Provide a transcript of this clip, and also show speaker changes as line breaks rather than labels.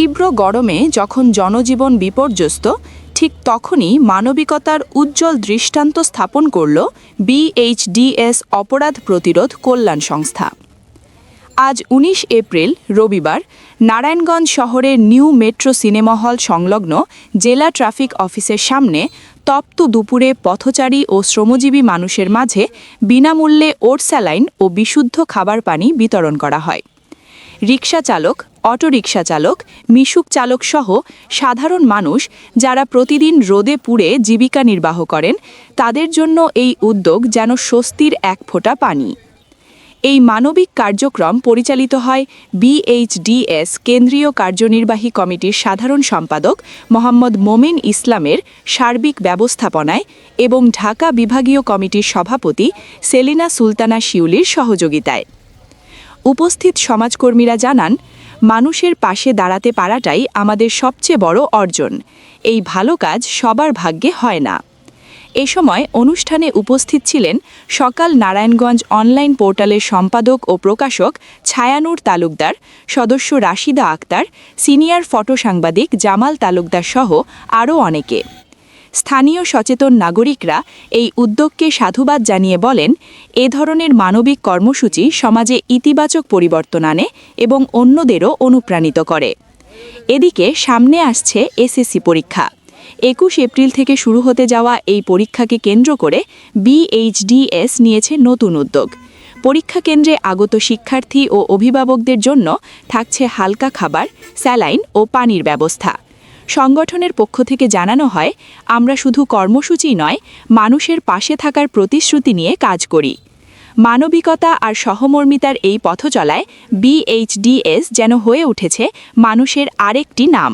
তীব্র গরমে যখন জনজীবন বিপর্যস্ত, ঠিক তখনই মানবিকতার উজ্জ্বল দৃষ্টান্ত স্থাপন করল BHDS অপরাধ প্রতিরোধ কল্যাণ সংস্থা। আজ ১৯ এপ্রিল রবিবার নারায়ণগঞ্জ শহরের নিউ মেট্রো সিনেমা হল সংলগ্ন জেলা ট্রাফিক অফিসের সামনে তপ্ত দুপুরে পথচারী ও শ্রমজীবী মানুষের মাঝে বিনামূল্যে ওট স্যালাইন ও বিশুদ্ধ খাবার পানি বিতরণ করা হয়। রিকশা চালক, অটোরিকশা চালক, মিশুক চালক সহ সাধারণ মানুষ যারা প্রতিদিন রোদে পুড়ে জীবিকা নির্বাহ করেন, তাদের জন্য এই উদ্যোগ যেন স্বস্তির এক ফোঁটা পানি। এই মানবিক কার্যক্রম পরিচালিত হয় BHDS কেন্দ্রীয় কার্যনির্বাহী কমিটির সাধারণ সম্পাদক মোহাম্মদ মোমিন ইসলামের সার্বিক ব্যবস্থাপনায় এবং ঢাকা বিভাগীয় কমিটির সভাপতি সেলিনা সুলতানা শিউলির সহযোগিতায়। উপস্থিত সমাজকর্মীরা জানান, মানুষের পাশে দাঁড়াতে পারাটাই আমাদের সবচেয়ে বড় অর্জন। এই ভালো কাজ সবার ভাগ্যে হয় না। এ সময় অনুষ্ঠানে উপস্থিত ছিলেন সকাল নারায়ণগঞ্জ অনলাইন পোর্টালের সম্পাদক ও প্রকাশক ছায়ানূর তালুকদার, সদস্য রাশিদা আক্তার, সিনিয়র ফটো সাংবাদিক জামাল তালুকদার সহ আরও অনেকে। স্থানীয় সচেতন নাগরিকরা এই উদ্যোগকে সাধুবাদ জানিয়ে বলেন, এ ধরনের মানবিক কর্মসূচি সমাজে ইতিবাচক পরিবর্তন আনে এবং অন্যদেরও অনুপ্রাণিত করে। এদিকে সামনে আসছে SSC পরীক্ষা। ২১ এপ্রিল থেকে শুরু হতে যাওয়া এই পরীক্ষাকে কেন্দ্র করে BHDS নিয়েছে নতুন উদ্যোগ। পরীক্ষা কেন্দ্রে আগত শিক্ষার্থী ও অভিভাবকদের জন্য থাকছে হালকা খাবার, স্যালাইন ও পানির ব্যবস্থা। সংগঠনের পক্ষ থেকে জানানো হয়, আমরা শুধু কর্মসূচি নয়, মানুষের পাশে থাকার প্রতিশ্রুতি নিয়ে কাজ করি। মানবিকতা আর সহমর্মিতার এই পথচলায় BHDS যেন হয়ে উঠেছে মানুষের আরেকটি নাম।